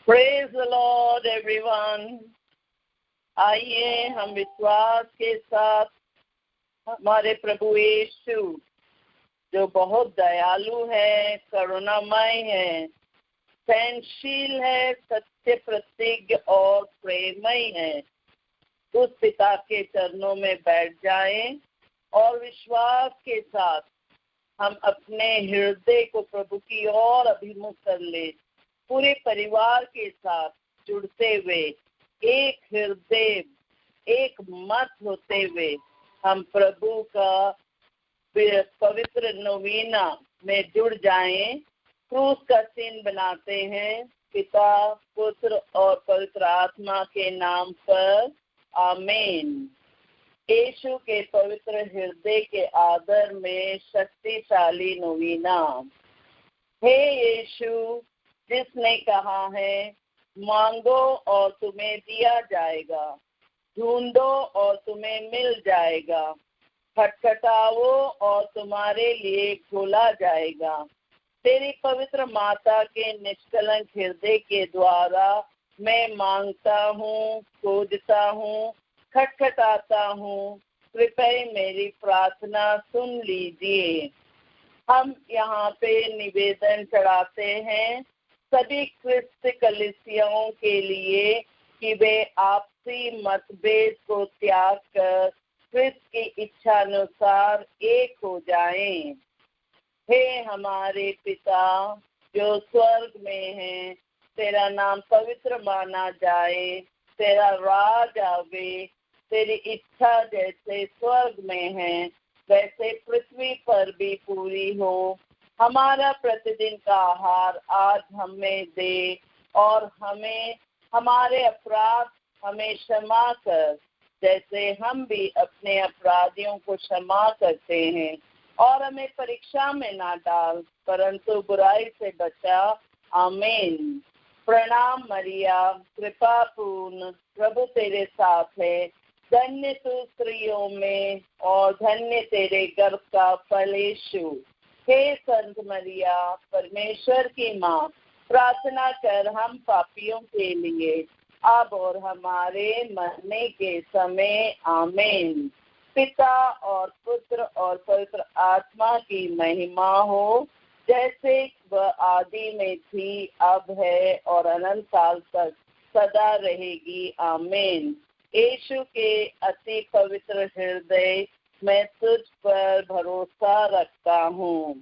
Praise the Lord everyone. आइए हम विश्वास के साथ हमारे प्रभु यीशु जो बहुत दयालु है, करुणामय है, सहनशील है, सत्य प्रतिज्ञ और प्रेममय है, उस पिता के चरणों में बैठ जाएं और विश्वास के साथ हम अपने हृदय को प्रभु की ओर अभिमुख कर ले। पूरे परिवार के साथ जुड़ते हुए एक हृदय एक मत होते हुए हम प्रभु का पवित्र नवीना में जुड़ जाएं। क्रूस का चिन्ह बनाते हैं पिता, पुत्र और पवित्र आत्मा के नाम पर, आमीन। यीशु के पवित्र हृदय के आदर में शक्तिशाली नवीना। हे यीशु, जिसने कहा है मांगो और तुम्हें दिया जाएगा, ढूंढो और तुम्हें मिल जाएगा, खटखटाओ और तुम्हारे लिए खोला जाएगा। तेरी पवित्र माता के निष्कलंक हृदय के द्वारा मैं मांगता हूँ, खोजता हूँ, खटखटाता हूँ, कृपया मेरी प्रार्थना सुन लीजिए। हम यहाँ पे निवेदन चढ़ाते हैं सभी ख्रिस्त कलीसियाओं के लिए कि वे आपसी मतभेद को त्याग कर ख्रिस्त की इच्छा अनुसार एक हो जाएं। हे हमारे पिता जो स्वर्ग में है, तेरा नाम पवित्र माना जाए, तेरा राज आवे, तेरी इच्छा जैसे स्वर्ग में है वैसे पृथ्वी पर भी पूरी हो। हमारा प्रतिदिन का आहार आज हमें दे और हमें हमारे अपराध हमें क्षमा कर, जैसे हम भी अपने अपराधियों को क्षमा करते हैं, और हमें परीक्षा में ना डाल परंतु बुराई से बचा, आमीन। प्रणाम मरिया, कृपा पूर्ण, प्रभु तेरे साथ है, धन्य तू स्त्रियों में और धन्य तेरे गर्भ का फल यीशु। हे संत मरिया, परमेश्वर की माँ, प्रार्थना कर हम पापियों के लिए अब और हमारे मरने के समय, आमीन। पिता और पुत्र और पवित्र आत्मा की महिमा हो, जैसे वह आदि में थी, अब है और अनंत काल तक सदा रहेगी, आमीन। यीशु के अति पवित्र हृदय मैं तुझ पर भरोसा रखता हूँ।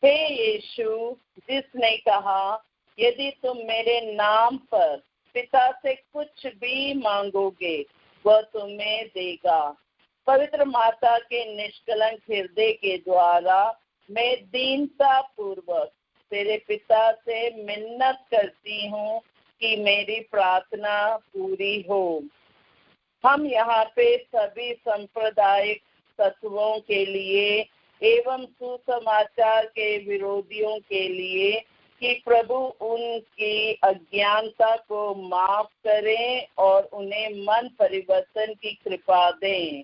हे यीशु, जिसने कहा यदि तुम मेरे नाम पर पिता से कुछ भी मांगोगे वह तुम्हें देगा। पवित्र माता के निष्कलंक हृदय के द्वारा मैं दीनता पूर्वक तेरे पिता से मिन्नत करती हूँ कि मेरी प्रार्थना पूरी हो। हम यहाँ पे सभी सांप्रदायिक तत्वों के लिए एवं सुसमाचार के विरोधियों के लिए कि प्रभु उनकी अज्ञानता को माफ करें और उन्हें मन परिवर्तन की कृपा दें।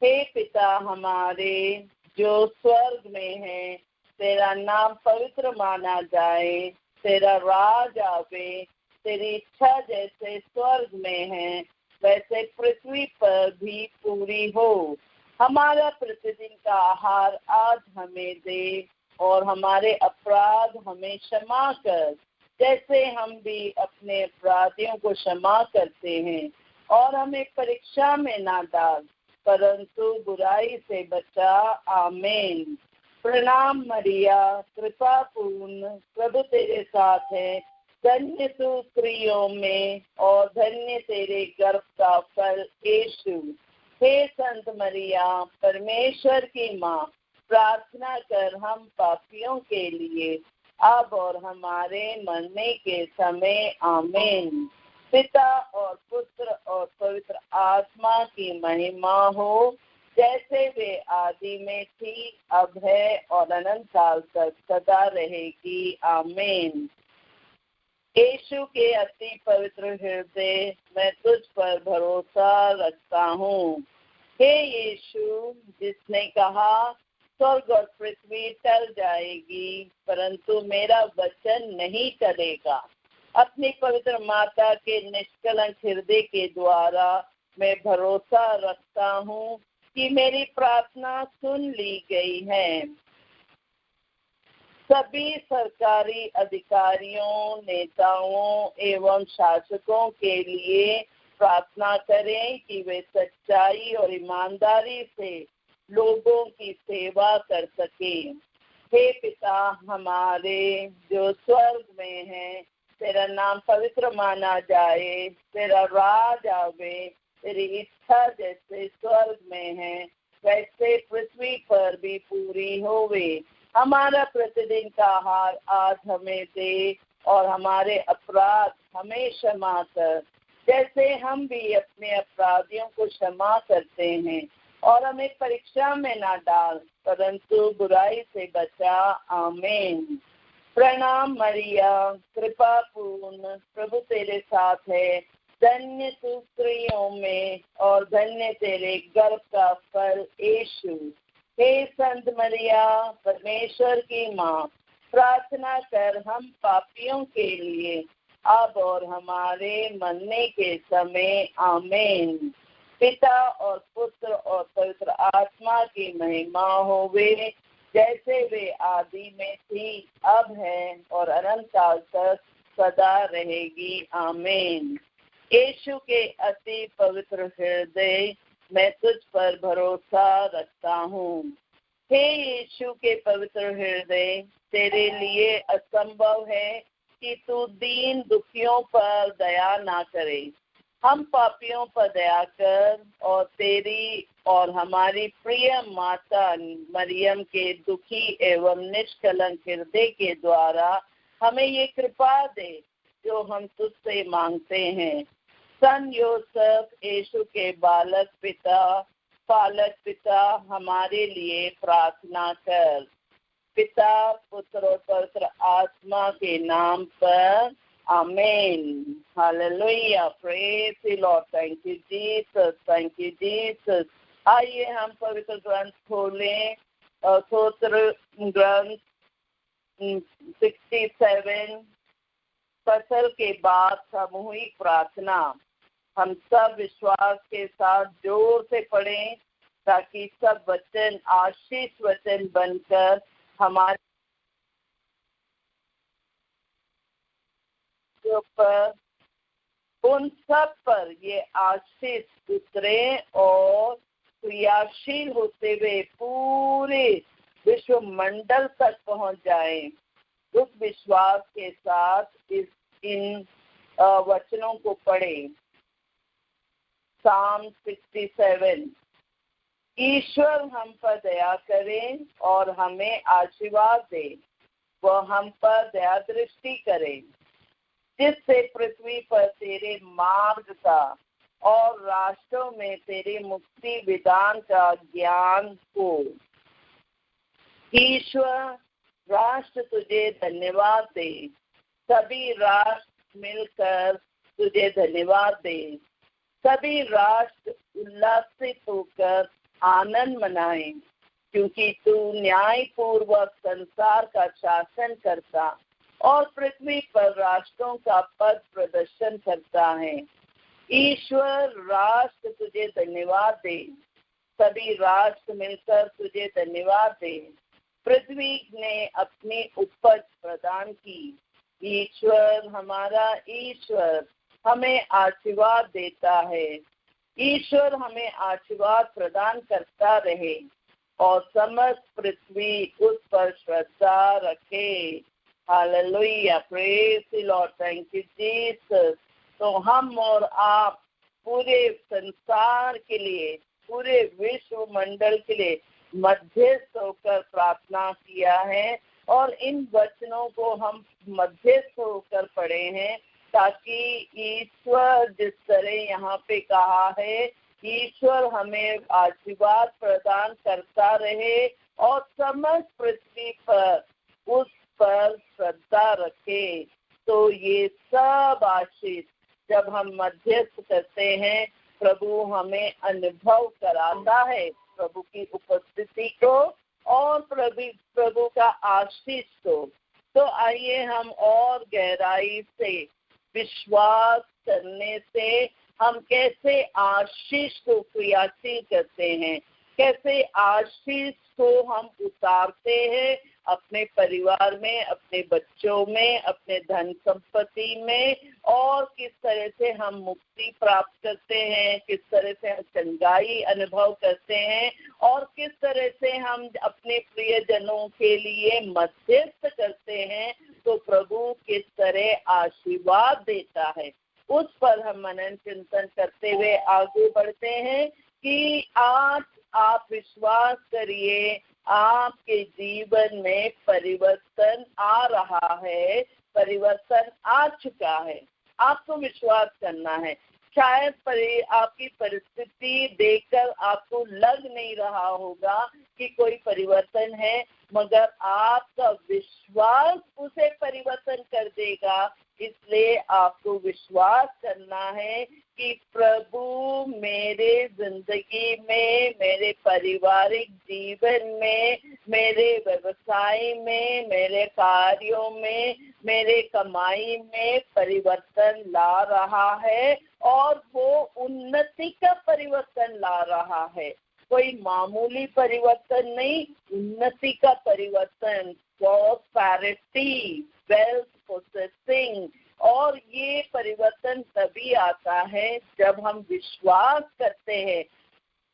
हे पिता हमारे जो स्वर्ग में है, तेरा नाम पवित्र माना जाए, तेरा राज आवे, तेरी इच्छा जैसे स्वर्ग में है वैसे पृथ्वी पर भी पूरी हो। हमारा प्रतिदिन का आहार आज हमें दे और हमारे अपराध हमें क्षमा कर, जैसे हम भी अपने अपराधियों को क्षमा करते हैं, और हमें परीक्षा में ना डाल परंतु बुराई से बचा, आमीन। प्रणाम मरिया, कृपा पूर्ण, प्रभु तेरे साथ है, धन्य तू स्त्रियों में और धन्य तेरे गर्भ का फल यीशु। हे संत मरिया, परमेश्वर की माँ, प्रार्थना कर हम पापियों के लिए अब और हमारे मरने के समय, आमीन। पिता और पुत्र और पवित्र आत्मा की महिमा हो, जैसे वे आदि में थी, अब है और अनंत काल तक सदा रहेगी, आमीन। यीशु के अति पवित्र हृदय मैं तुझ पर भरोसा रखता हूँ। हे यीशु, जिसने कहा स्वर्ग और पृथ्वी टल जाएगी परंतु मेरा वचन नहीं टलेगा, अपनी पवित्र माता के निष्कलंक हृदय के द्वारा मैं भरोसा रखता हूँ कि मेरी प्रार्थना सुन ली गई है। सभी सरकारी अधिकारियों, नेताओं एवं शासकों के लिए प्रार्थना करें कि वे सच्चाई और ईमानदारी से लोगों की सेवा कर सकें। हे पिता हमारे जो स्वर्ग में है, तेरा नाम पवित्र माना जाए, तेरा राज आवे, तेरी इच्छा जैसे स्वर्ग में है वैसे पृथ्वी पर भी पूरी होवे। हमारा प्रतिदिन का आहार आज हमें दे और हमारे अपराध हमें क्षमा कर, जैसे हम भी अपने अपराधियों को क्षमा करते हैं, और हमें परीक्षा में ना डाल परंतु बुराई से बचा। आमीन। प्रणाम मरिया, कृपा पूर्ण, प्रभु तेरे साथ है, धन्य तू स्त्रियों में और धन्य तेरे गर्भ का फल यीशु। हे संत मरिया, परमेश्वर की माँ, प्रार्थना कर हम पापियों के लिए अब और हमारे मरने के समय। आमीन। पिता और पुत्र और पवित्र आत्मा की महिमा होवे, जैसे वे आदि में थी, अब है और अनंत काल तक सदा रहेगी। आमीन। यीशु के अति पवित्र हृदय, मैं तुझ पर भरोसा रखता हूँ। हे यीशु के पवित्र हृदय, तेरे लिए असंभव है कि तू दीन दुखियों पर दया ना करे। हम पापियों पर दया कर और तेरी और हमारी प्रिय माता मरियम के दुखी एवं निष्कलंक हृदय के द्वारा हमें ये कृपा दे जो हम तुझसे मांगते हैं। सन योसेफ, यीशु के पालक पिता, हमारे लिए प्रार्थना कर। पिता, पुत्र और पवित्र आत्मा के नाम पर। आमीन। Hallelujah. Praise the Lord. Thank you Jesus, thank you Jesus. आइए हम पवित्र ग्रंथ खोलें। स्तोत्र ग्रंथ 67 फसल के बाद सामूहिक प्रार्थना। हम सब विश्वास के साथ जोर से पढ़ें ताकि सब वचन आशीष वचन बनकर हमारे ऊपर, उन सब पर ये आशीष उतरे और क्रियाशील होते हुए पूरे विश्व मंडल तक पहुंच जाए। उस विश्वास के साथ इन वचनों को पढ़ें। Psalm 67। ईश्वर हम पर दया करें और हमें आशीर्वाद दे, वह हम पर दया दृष्टि करे, जिससे पृथ्वी पर तेरे मार्ग का और राष्ट्रों में तेरे मुक्ति विधान का ज्ञान हो। ईश्वर, राष्ट्र तुझे धन्यवाद दे, सभी राष्ट्र मिलकर तुझे धन्यवाद दे, सभी राष्ट्र उल्लासित होकर आनंद मनाएं, क्योंकि तू न्यायपूर्वक संसार का शासन करता और पृथ्वी पर राष्ट्रों का पद प्रदर्शन करता है। ईश्वर, राष्ट्र तुझे धन्यवाद दे, सभी राष्ट्र मिलकर तुझे धन्यवाद दे, पृथ्वी ने अपनी उपज प्रदान की। ईश्वर, हमारा ईश्वर हमें आशीर्वाद देता है। ईश्वर हमें आशीर्वाद प्रदान करता रहे और समस्त पृथ्वी उस पर श्रद्धा रखे। Hallelujah. Praise the Lord. Thank you Jesus. तो हम और आप पूरे संसार के लिए, पूरे विश्व मंडल के लिए मध्यस्थ होकर प्रार्थना किया है, और इन वचनों को हम मध्यस्थ होकर पढ़े हैं ताकि ईश्वर जिस तरह यहाँ पे कहा है, ईश्वर हमें आशीर्वाद प्रदान करता रहे और समस्त पृथ्वी पर उस पर श्रद्धा रखे। तो ये सब आशीष जब हम मध्यस्थ करते हैं, प्रभु हमें अनुभव कराता है प्रभु की उपस्थिति को और प्रभु का आशीष को। तो आइए हम और गहराई से विश्वास करने से हम कैसे आशीष को क्रियाशील करते हैं, कैसे आशीष को हम उतारते हैं अपने परिवार में, अपने बच्चों में, अपने धन संपत्ति में, और किस तरह से हम मुक्ति प्राप्त करते हैं, किस तरह से हम चंगाई अनुभव करते हैं, और किस तरह से हम अपने प्रियजनों के लिए मध्यस्थ करते हैं, तो प्रभु किस तरह आशीर्वाद देता है, उस पर हम मनन चिंतन करते हुए आगे बढ़ते हैं कि आज आप विश्वास करिए, आपके जीवन में परिवर्तन आ रहा है, परिवर्तन आ चुका है। आपको विश्वास करना है। शायद आपकी परिस्थिति देखकर आपको लग नहीं रहा होगा कि कोई परिवर्तन है, मगर आपका विश्वास उसे परिवर्तन कर देगा। इसलिए आपको विश्वास करना है कि प्रभु मेरे जिंदगी में, मेरे पारिवारिक जीवन में, मेरे व्यवसाय में, मेरे कार्यों में, मेरे कमाई में परिवर्तन ला रहा है, और वो उन्नति का परिवर्तन ला रहा है। कोई मामूली परिवर्तन नहीं, उन्नति का परिवर्तन, प्रॉस्पेरिटी, वेल्थ, पोसेसिंग। और ये परिवर्तन तभी आता है जब हम विश्वास करते हैं।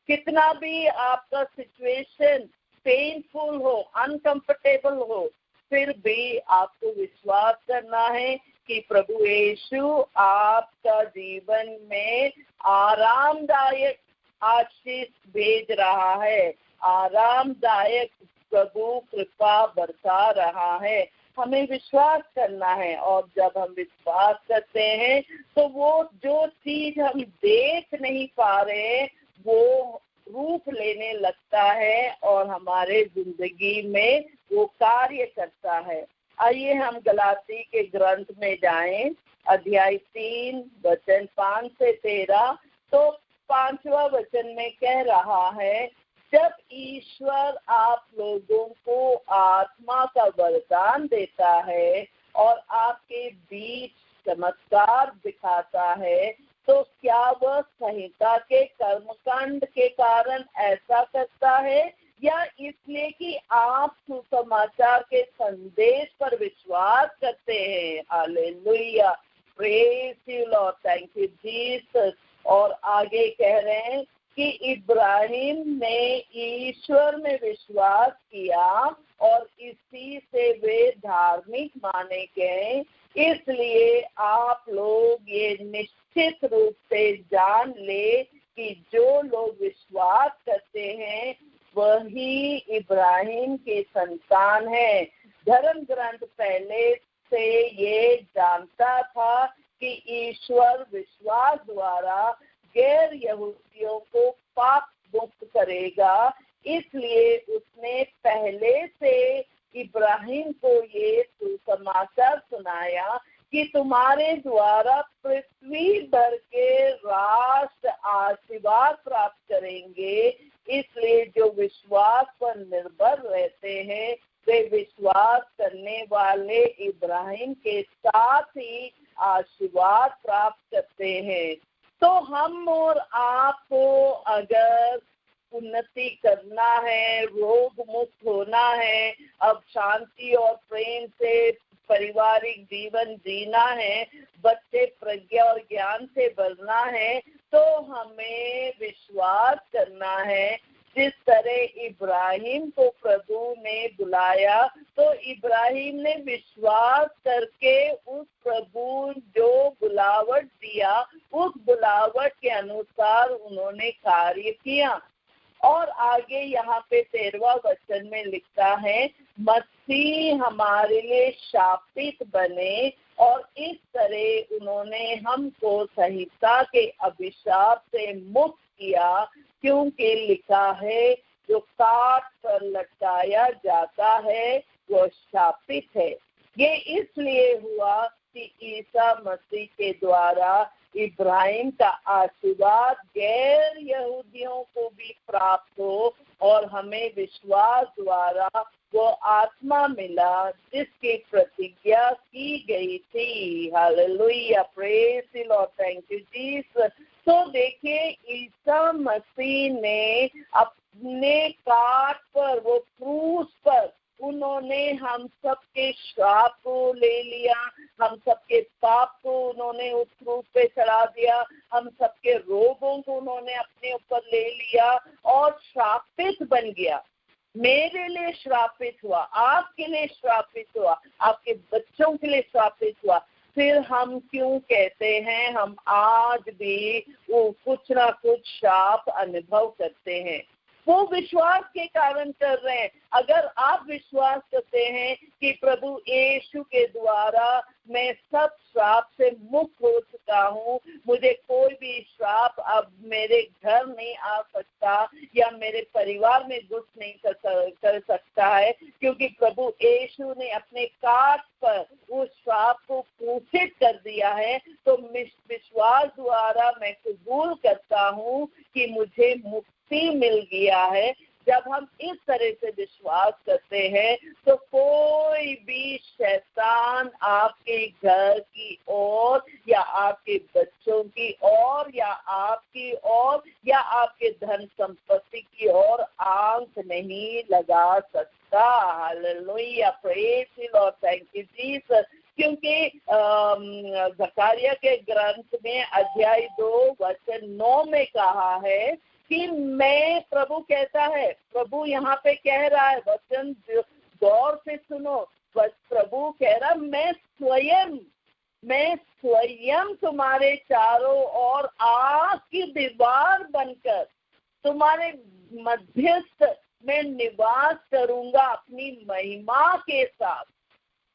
कितना भी आपका सिचुएशन पेनफुल हो, अनकंफर्टेबल हो, फिर भी आपको विश्वास करना है कि प्रभु यीशु आपका जीवन में आरामदायक आशीष भेज रहा है, आरामदायक प्रभु कृपा बरसा रहा है। हमें विश्वास करना है, और जब हम विश्वास करते हैं तो वो जो चीज हम देख नहीं पा रहे वो रूप लेने लगता है और हमारे जिंदगी में वो कार्य करता है। आइए हम गलाती के ग्रंथ में जाएं, अध्याय 3 वचन 5 से 13। तो 5वां वचन में कह रहा है, जब ईश्वर आप लोगों को आत्मा का वरदान देता है और आपके बीच चमत्कार दिखाता है, तो क्या वह संहिता के कर्मकांड के कारण ऐसा करता है, या इसलिए कि आप सुसमाचार के संदेश पर विश्वास करते हैं? Hallelujah, praise you Lord, thank you Jesus. और आगे कह रहे हैं कि इब्राहिम ने ईश्वर में विश्वास किया और इसी से वे धार्मिक माने गए। इसलिए आप लोग ये निश्चित रूप से जान ले कि जो लोग विश्वास करते हैं वही इब्राहिम के संतान है। धर्म ग्रंथ पहले से ये जानता था कि ईश्वर विश्वास द्वारा गैर यहूदियों को पाप मुक्त करेगा, इसलिए उसने पहले से इब्राहिम को ये सुसमाचार सुनाया कि तुम्हारे द्वारा पृथ्वी भर के राष्ट्र आशीर्वाद प्राप्त करेंगे। इसलिए जो विश्वास पर निर्भर रहते हैं वे विश्वास करने वाले इब्राहिम के साथ ही आशीर्वाद प्राप्त करते हैं। तो हम और आपको अगर उन्नति करना है, रोग मुक्त होना है, अब शांति और प्रेम से पारिवारिक जीवन जीना है, बच्चे प्रज्ञा और ज्ञान से बढ़ना है, तो हमें विश्वास करना है। जिस तरह इब्राहिम को प्रभु ने बुलाया तो इब्राहिम ने विश्वास करके उस प्रभु जो बुलावट दिया उस बुलावट के अनुसार उन्होंने कार्य किया। और आगे यहाँ पे 13वां वचन में लिखा है, मसीह हमारे लिए शापित बने और इस तरह उन्होंने हमको संहिता के अभिशाप से मुक्त किया, क्योंकि लिखा है जो काट पर लटकाया जाता है वो शापित है। ये इसलिए हुआ कि ईसा मसीह के द्वारा इब्राहिम का आशीर्वाद गैर यहूदियों को भी प्राप्त हो और हमें विश्वास द्वारा वो आत्मा मिला जिसकी प्रतिज्ञा की गई थी। Hallelujah, praise the Lord, thank you Jesus. तो देखिए, ईसा मसीह ने अपने काट पर, वो क्रूस पर, उन्होंने हम सबके श्राप को ले लिया, हम सबके पाप को उन्होंने उस क्रूस पे चढ़ा दिया, हम सबके रोगों को उन्होंने अपने ऊपर ले लिया और श्रापित बन गया। मेरे लिए श्रापित हुआ, आपके लिए श्रापित हुआ, आपके बच्चों के लिए श्रापित हुआ। फिर हम क्यों कहते हैं हम आज भी वो कुछ ना कुछ श्राप अनुभव करते हैं? वो विश्वास के कारण कर रहे हैं। अगर आप विश्वास करते हैं कि प्रभु यीशु के द्वारा मैं सब श्राप से मुक्त हो चुका हूँ, मुझे कोई भी श्राप अब मेरे घर नहीं आ सकता या मेरे परिवार में घुस नहीं कर सकता है, क्योंकि प्रभु यीशु ने अपने काट पर उस श्राप को क्रूसित कर दिया है, तो विश्वास द्वारा मैं कबूल करता हूँ कि मुझे मुक्ति मिल गया है। जब हम इस तरह से विश्वास करते हैं तो कोई भी शैतान आपके घर की ओर या आपके बच्चों की ओर या आपकी ओर या आपके धन संपत्ति की ओर आंख नहीं लगा सकता। Hallelujah, praise the Lord, thank you Jesus. क्योंकि जकरिया के ग्रंथ में अध्याय 2 वचन 9 में कहा है कि मैं, प्रभु कहता है, प्रभु यहाँ पे कह रहा है, वचन गौर से सुनो, प्रभु कह रहा मैं स्वयं तुम्हारे चारों ओर आग की दीवार बनकर तुम्हारे मध्यस्थ में निवास करूंगा अपनी महिमा के साथ।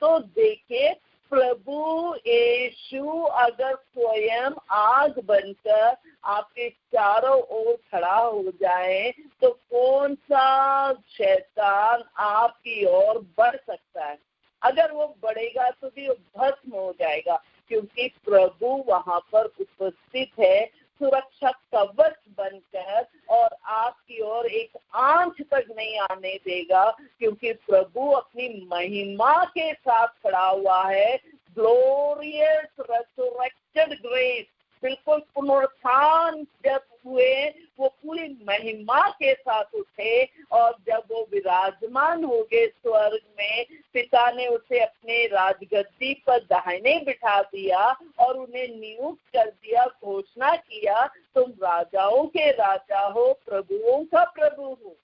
तो देखिए, प्रभु यीशु अगर स्वयं आग बनकर आपके चारों ओर खड़ा हो जाए तो कौन सा शैतान आपकी ओर बढ़ सकता है? अगर वो बढ़ेगा तो भी वो भस्म हो जाएगा, क्योंकि प्रभु वहां पर उपस्थित है, सुरक्षा कवच बनकर, और आपकी ओर एक आंच तक नहीं आने देगा, क्योंकि प्रभु अपनी महिमा के साथ खड़ा हुआ है। ग्लोरियस रेसरेक्टेड ग्रेस, बिल्कुल पुनरुत्थान जब हुए, वो पूरी महिमा के साथ उठे, और जब वो विराजमान हो गए स्वर्ग में, पिता ने उसे अपने राजगद्दी पर दाहिने बिठा दिया और उन्हें नियुक्त कर दिया, घोषणा किया, तुम राजाओं के राजा हो, प्रभुओं का प्रभु हो।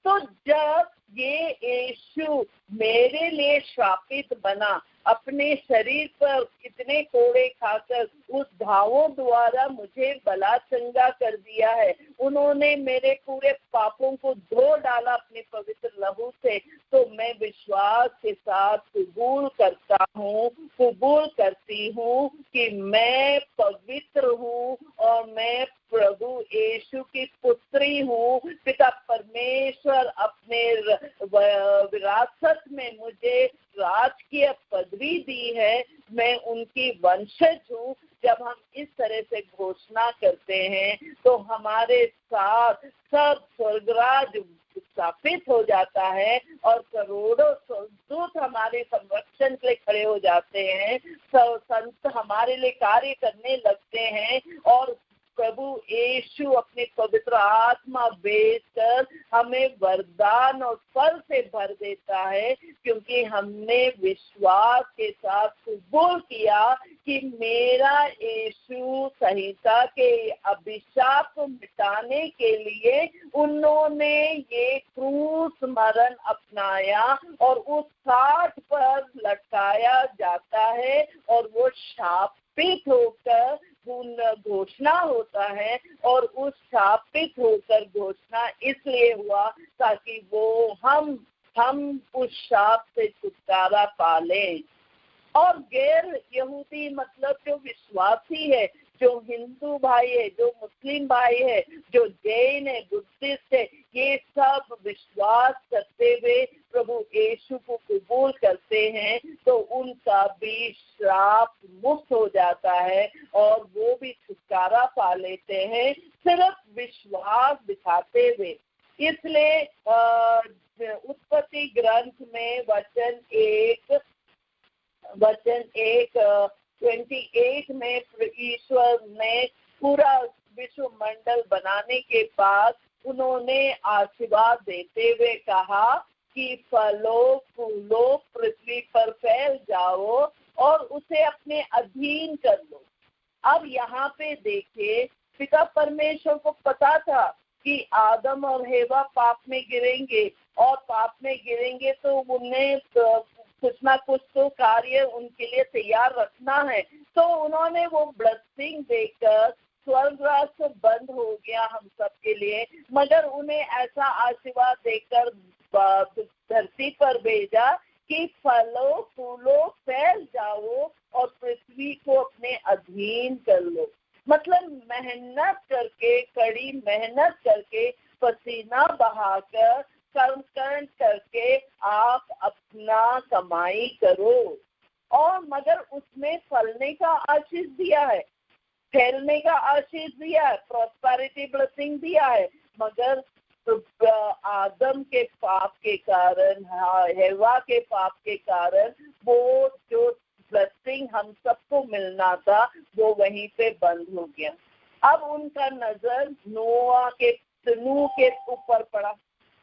तो जब ये यीशु मेरे लिए श्रापित बना, अपने शरीर पर कितने कोड़े खाकर उस घावों द्वारा मुझे भला चंगा कर दिया है, उन्होंने मेरे पूरे पापों को धो डाला अपने पवित्र लहू से, तो मैं विश्वास के साथ कबूल करता हूँ, कबूल करती हूँ कि मैं पवित्र हूँ और मैं प्रभु यीशु की पुत्री हूँ। पिता परमेश्वर अपने विरासत में मुझे राजकीय पदवी दी है, मैं उनकी वंशज हूँ। जब हम इस तरह से घोषणा करते हैं तो हमारे साथ सब स्वर्गराज स्थापित हो जाता है और करोड़ों दूत हमारे संरक्षण के लिए खड़े हो जाते हैं, संत हमारे लिए कार्य करने लगते हैं, और प्रभु यीशु अपनी पवित्र आत्मा भेजकर हमें वरदान और फल से भर देता है, क्योंकि हमने विश्वास के साथ कबूल किया कि मेरा यीशु संहिता के अभिशाप को मिटाने के लिए उन्होंने ये क्रूस मरण अपनाया और उस काठ पर लटकाया जाता है, और वो शापित होकर घोषणा होता है, और उस शापित होकर घोषणा इसलिए हुआ ताकि वो हम उस शाप से छुटकारा पालें। और गैर यहूदी मतलब जो विश्वासी है, जो हिंदू भाई है, जो मुस्लिम भाई है, जो जैन है, बुद्धिस्ट है, ये सब विश्वास करते हुए प्रभु यीशु को कबूल करते हैं, तो उनका भी श्राप मुक्त हो जाता है और वो भी छुटकारा पा लेते हैं, सिर्फ विश्वास दिखाते हुए। इसलिए उत्पत्ति ग्रंथ में वचन 28 में ईश्वर ने पूरा विश्व मंडल बनाने के बाद उन्होंने आशीर्वाद देते हुए कहा कि फलो फूलो, पृथ्वी पर फैल जाओ और उसे अपने अधीन कर लो। अब यहाँ पे देखिए, पिता परमेश्वर को पता था कि आदम और हेवा पाप में गिरेंगे, और पाप में गिरेंगे तो उन्हें कुछ ना कुछ तो कार्य उनके लिए तैयार रखना है। तो उन्होंने वो ब्लेसिंग देकर स्वर्ग रास्ता बंद हो गया हम सबके लिए, मगर उन्हें ऐसा आशीर्वाद देकर धरती पर भेजा कि फलो फूलो, फैल जाओ और पृथ्वी को अपने अधीन कर लो। मतलब मेहनत करके, कड़ी मेहनत करके, पसीना बहाकर, कर्म करके आप अपना कमाई करो, और मगर उसमें फलने का आशीष दिया है, फैलने का आशीष दिया है, प्रॉस्पेरिटी ब्लेसिंग दिया है। मगर आदम के पाप के कारण, हेवा के पाप के कारण वो जो ब्लेसिंग हम सबको मिलना था वो वहीं पे बंद हो गया। अब उनका नजर नूह के ऊपर पड़ा।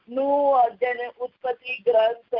नूह जन उत्पत्ति ग्रंथ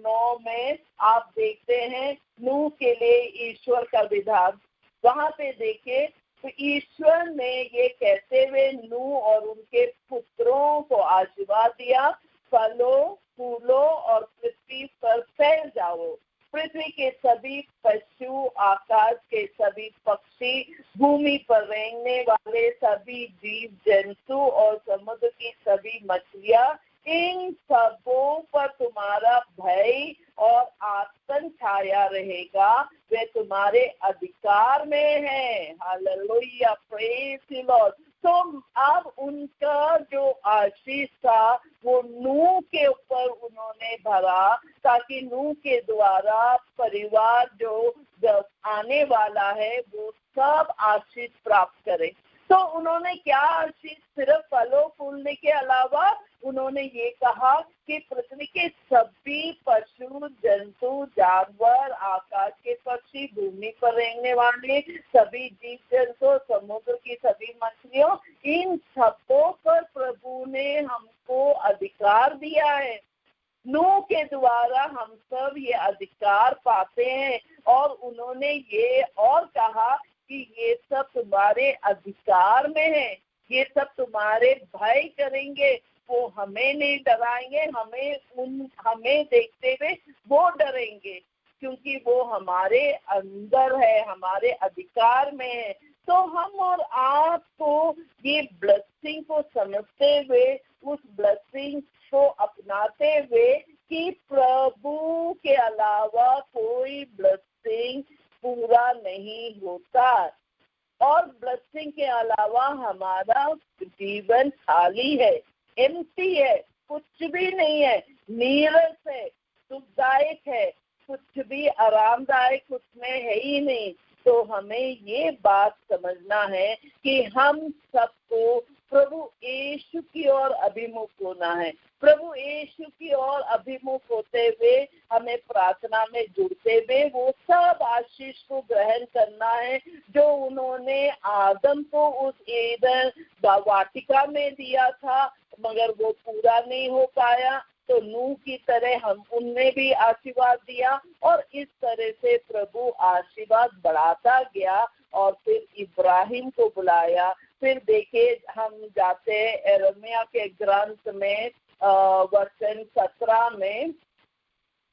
9 में आप देखते हैं नूह के लिए ईश्वर का विधान। वहां पे देखे तो ईश्वर ने ये कहते हुए नूह और उनके पुत्रों को आशीर्वाद दिया, फलो फूलो और पृथ्वी पर फैल जाओ। पृथ्वी के सभी पशु, आकाश के सभी पक्षी, भूमि पर रहने वाले सभी जीव जंतु और समुद्र की सभी मछलियां, इन सबों पर तुम्हारा भय और आतंक छाया रहेगा। वे तुम्हारे अधिकार में है। Hallelujah, praise the Lord. तो अब उनका जो आशीष था वो नूह के ऊपर उन्होंने भरा, ताकि नूह के द्वारा परिवार जो आने वाला है वो सब आशीष प्राप्त करे। तो उन्होंने क्या आशीष, सिर्फ फलों फूलने के अलावा उन्होंने ये कहा कि पृथ्वी के सभी पशु, जंतु, जानवर, आकाश के पक्षी, भूमि पर रहने वाले सभी जीव जंतु, समुद्र की सभी मछलियों, इन सबों पर प्रभु ने हमको अधिकार दिया है। नूह के द्वारा हम सब ये अधिकार पाते हैं, और उन्होंने ये और कहा कि ये सब तुम्हारे अधिकार में है, ये सब तुम्हारे भय करेंगे, वो हमें नहीं डराएंगे, हमें देखते हुए वो डरेंगे, क्योंकि वो हमारे अंदर है, हमारे अधिकार में है। तो हम और आपको ये ब्लेसिंग को समझते हुए, उस ब्लेसिंग को अपनाते हुए कि प्रभु के अलावा कोई ब्लेसिंग पूरा नहीं होता, और ब्लेसिंग के अलावा हमारा जीवन खाली है, एम्प्टी है, कुछ भी नहीं है, नीरस है, सुखदायक है, कुछ भी आरामदायक उसमें है ही नहीं। तो हमें ये बात समझना है कि हम सबको प्रभु यीशु की ओर अभिमुख होना है। प्रभु यीशु की ओर अभिमुख होते हुए हमें प्रार्थना में जुड़ते हुए वो सब आशीष को ग्रहण करना है जो उन्होंने आदम को उस ईदन वाटिका में दिया था, मगर वो पूरा नहीं हो पाया। तो नूह की तरह हम उनने भी आशीर्वाद दिया, और इस तरह से प्रभु आशीर्वाद बढ़ाता गया, और फिर इब्राहिम को बुलाया। फिर देखिए हम जाते हैं यिर्मयाह के ग्रंथ में वचन 17 में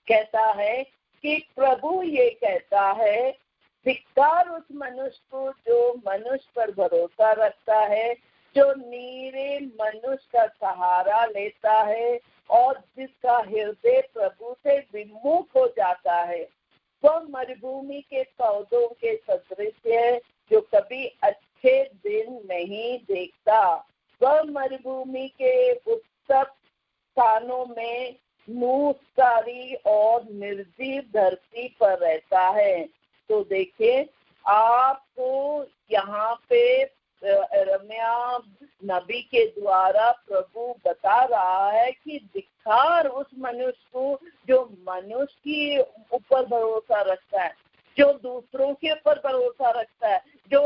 कहता है कि प्रभु ये कहता है, धिक्कार उस मनुष्य को जो मनुष्य पर भरोसा रखता है, जो नीरे मनुष्य का सहारा लेता है और जिसका हृदय प्रभु से विमुख हो जाता है। वह मरुभूमि के पौधों के सदृश है जो कभी अच्छे दिन नहीं देखता। वह मरुभूमि के उत्तर स्थानों में मूसकारी और निर्जीव धरती पर रहता है। तो देखिए आपको यहाँ पे यिर्मयाह नबी के द्वारा प्रभु बता रहा है कि धिक्कार उस मनुष्य को जो मनुष्य के ऊपर भरोसा रखता है, जो दूसरों के ऊपर भरोसा रखता है, जो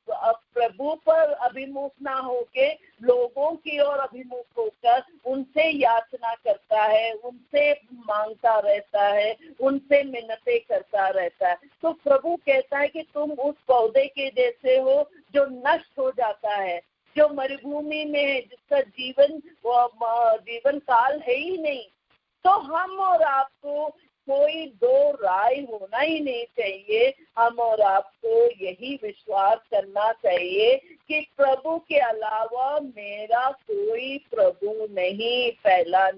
प्रभु पर अभिमुख ना होके लोगों की ओर अभिमुख होकर उनसे याचना करता है, उनसे मांगता रहता है, उनसे मिन्नतें करता रहता है। तो प्रभु कहता है कि तुम उस पौधे के जैसे हो जो नष्ट हो जाता है, जो मरुभूमि में है, जिसका जीवन काल है ही नहीं। तो हम और आपको कोई दो राय होना ही नहीं चाहिए। हम और आपको यही विश्वास करना चाहिए कि प्रभु के अलावा मेरा कोई प्रभु नहीं। पहला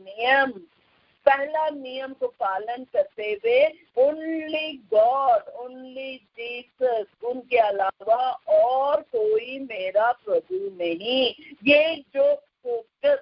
नियम को पालन करते हुए ओनली गॉड, ओनली जीसस, उनके अलावा और कोई मेरा प्रभु नहीं। ये जो फोकस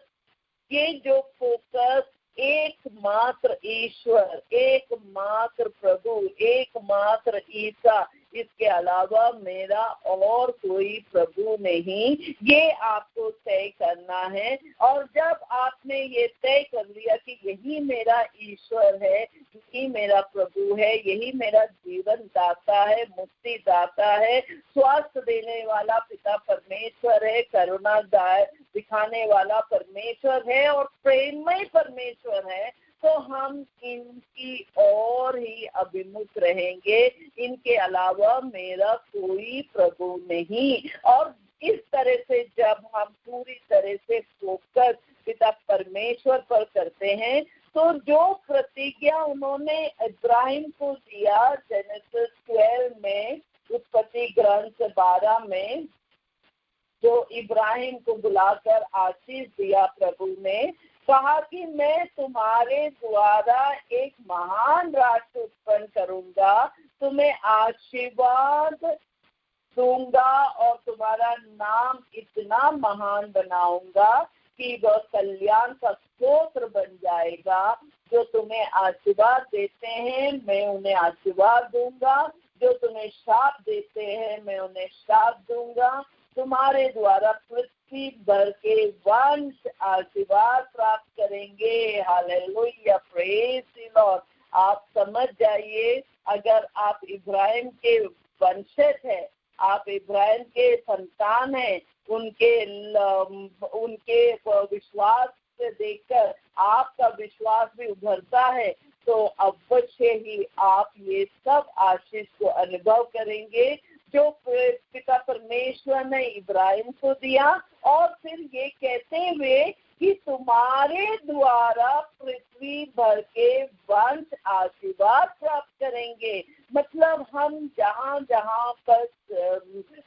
एकमात्र ईश्वर, एकमात्र प्रभु, एकमात्र ईसा, इसके अलावा मेरा और कोई प्रभु नहीं, ये आपको तय करना है। और जब आपने ये तय कर लिया कि यही मेरा ईश्वर है, यही मेरा प्रभु है, यही मेरा जीवन दाता है, मुक्ति दाता है, स्वास्थ्य देने वाला पिता परमेश्वर है, करुणा दिखाने वाला परमेश्वर है और प्रेममय परमेश्वर है, तो हम इनकी ओर ही अभिमुख रहेंगे। इनके अलावा मेरा कोई प्रभु नहीं। और इस तरह से जब हम पूरी तरह से फोकस पिता परमेश्वर पर करते हैं, तो जो प्रतिज्ञा उन्होंने इब्राहिम को दिया जेनेसिस 12 में, उत्पत्ति ग्रंथ 12 में, जो इब्राहिम को बुलाकर आशीष दिया प्रभु ने, कहा कि मैं तुम्हारे द्वारा एक महान राष्ट्र उत्पन्न करूंगा, तुम्हें आशीर्वाद दूंगा और तुम्हारा नाम इतना महान बनाऊंगा कि वह कल्याण का स्तोत्र बन जाएगा। जो तुम्हें आशीर्वाद देते हैं मैं उन्हें आशीर्वाद दूंगा, जो तुम्हें श्राप देते हैं मैं उन्हें श्राप दूंगा। तुम्हारे द्वारा पृथ्वी भर के वंश आशीर्वाद प्राप्त करेंगे। Hallelujah, praise the Lord. आप समझ जाइए, अगर आप इब्राहिम के वंशज हैं, आप इब्राहिम के संतान हैं, उनके विश्वास से देखकर आपका विश्वास भी उभरता है, तो अवश्य ही आप ये सब आशीष को अनुभव करेंगे जो पिता परमेश्वर ने इब्राहिम को दिया। और फिर ये कहते हुए कि तुम्हारे द्वारा पृथ्वी भर के वंश आशीर्वाद प्राप्त करेंगे। मतलब हम जहाँ जहाँ पर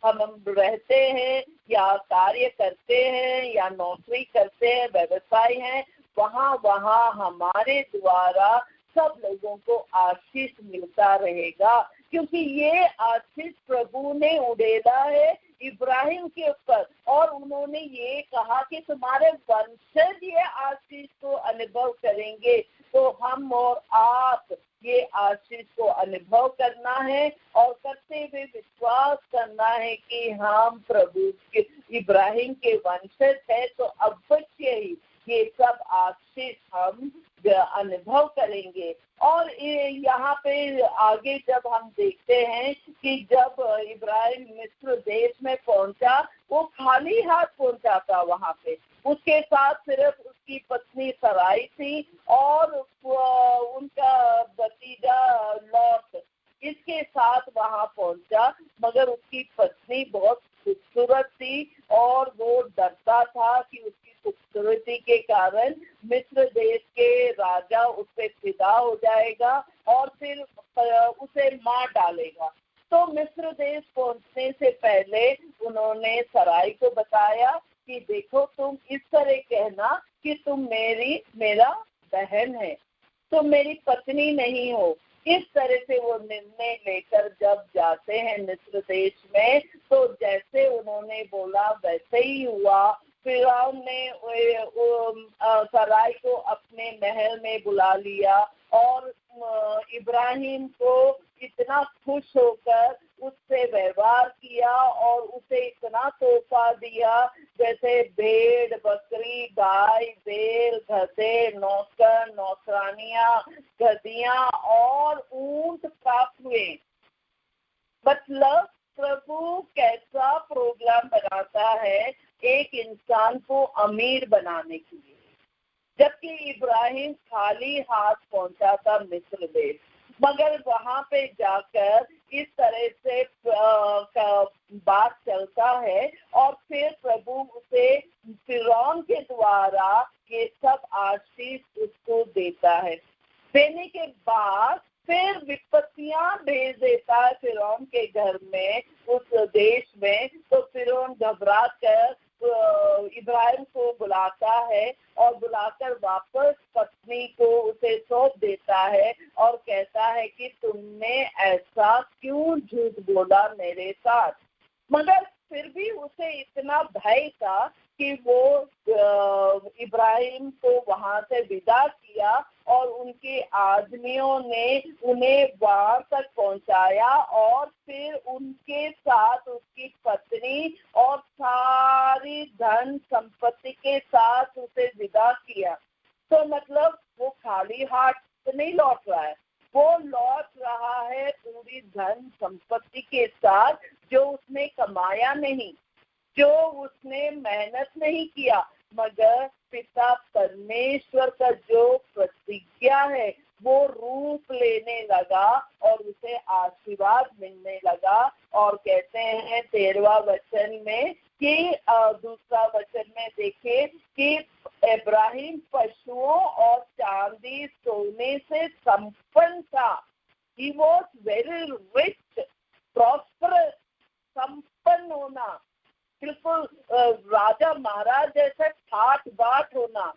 हम रहते हैं या कार्य करते हैं या नौकरी करते हैं, व्यवसाय है, वहाँ वहाँ हमारे द्वारा सब लोगों को आशीष मिलता रहेगा, क्योंकि ये आशीष प्रभु ने उड़ेला है इब्राहिम के ऊपर। और उन्होंने ये कहा कि तुम्हारे वंशज ये आशीष को अनुभव करेंगे। तो हम और आप ये आशीष को अनुभव करना है और करते हुए विश्वास करना है कि हम प्रभु के इब्राहिम के वंशज है, तो अवश्य ही ये सब आशीष हम अनुभव करेंगे। और यहाँ पे आगे जब हम देखते हैं कि जब इब्राहिम मिस्र देश में पहुंचा, वो खाली हाथ पहुंचा था। वहाँ पे उसके साथ सिर्फ उसकी पत्नी सराई थी और उनका भतीजा लॉट, इसके साथ वहाँ पहुंचा। मगर उसकी पत्नी बहुत खूबसूरत थी और वो डरता था कि उसकी खूबसूरती के कारण मिस्र देश के राजा उस पे फिदा हो जाएगा और फिर उसे मार डालेगा। तो मिस्र देश पहुंचने से पहले उन्होंने सराई को बताया कि देखो, तुम इस तरह कहना कि तुम मेरा बहन है, तुम मेरी पत्नी नहीं हो। इस तरह से वो निर्णय लेकर जब जाते हैं मिस्र देश में, तो जैसे उन्होंने बोला वैसे ही हुआ। फिरौन ने सराय को अपने महल में बुला लिया और इब्राहिम को इतना खुश होकर उससे व्यवहार किया और उसे इतना तोहफा दिया, जैसे भेड़, बकरी, गाय, बैल, गधे, नौकर, नौकरानियां, गधियां और ऊंट प्राप्त हुए। मतलब प्रभु कैसा प्रोग्राम बनाता है एक इंसान को अमीर बनाने के लिए, जबकि इब्राहिम खाली हाथ पहुंचा था मिस्र देश, मगर वहां पे जाकर इस तरह से बात चलता है और फिर प्रभु उसे फिरौन के द्वारा ये सब आशीष उसको देता है। देने के बाद फिर विपत्तियां भेज देता है फिरौन के घर में, उस देश में। तो फिरौन घबरा कर इब्राहिम को बुलाता है और बुलाकर वापस पत्नी को उसे सौंप देता है और कहता है कि तुमने ऐसा क्यों झूठ बोला मेरे साथ। मगर फिर भी उसे इतना भय था कि वो इब्राहिम को वहां से विदा किया और उनके आदमियों ने उन्हें वहां तक पहुंचाया और फिर उनके साथ उसकी पत्नी और सारी धन संपत्ति के साथ उसे विदा किया। तो मतलब वो खाली हाथ नहीं लौट रहा है, वो लौट रहा है पूरी धन संपत्ति के साथ, जो उसने कमाया नहीं, जो उसने मेहनत नहीं किया, मगर पिता परमेश्वर का जो प्रतिज्ञा है वो रूप लेने लगा और उसे आशीर्वाद मिलने लगा। और कहते हैं 13वां वचन में कि दूसरा वचन में देखे कि इब्राहिम पशुओं और चांदी सोने से संपन्न था। He was very rich, prosperous, संपन्न होना, बिल्कुल राजा महाराज जैसा ठाट बाट होना।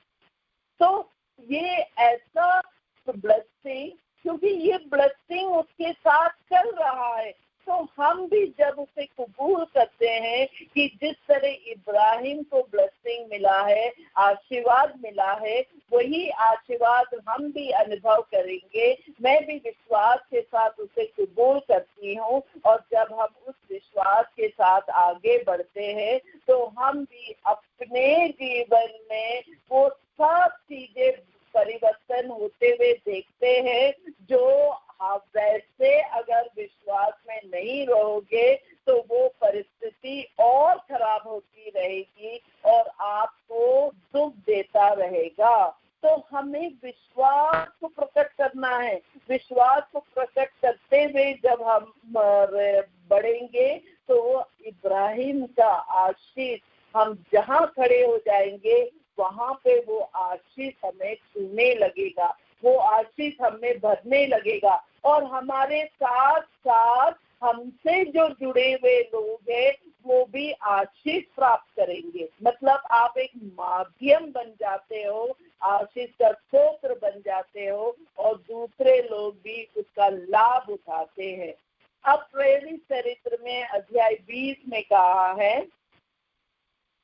तो ये ऐसा ब्लेसिंग, क्योंकि ये ब्लेसिंग उसके साथ चल रहा है। तो हम भी जब उसे कबूल करते हैं कि जिस तरह इब्राहिम को ब्लेसिंग मिला है, आशीर्वाद मिला है, वही आशीर्वाद हम भी अनुभव करेंगे। मैं भी विश्वास के साथ उसे कबूल करती हूँ और जब हम उस विश्वास के साथ आगे बढ़ते हैं तो हम भी अपने जीवन में वो सब चीजें परिवर्तन होते हुए देखते हैं, जो वैसे अगर विश्वास में नहीं रहोगे तो वो परिस्थिति और खराब होती रहेगी और आपको दुख देता रहेगा। तो हमें विश्वास को प्रकट करना है। विश्वास को प्रकट करते हुए जब हम बढ़ेंगे तो इब्राहिम का आशीष हम जहाँ खड़े हो जाएंगे वहाँ पे वो आशीष हमें छूने लगेगा, वो आशीष हमें भरने लगेगा और हमारे साथ साथ हमसे जो जुड़े हुए लोग हैं वो भी आशीष प्राप्त करेंगे। मतलब आप एक माध्यम बन जाते हो, आशीष का स्रोत बन जाते हो और दूसरे लोग भी उसका लाभ उठाते हैं। अब प्रेरित चरित्र में अध्याय 20 में कहा है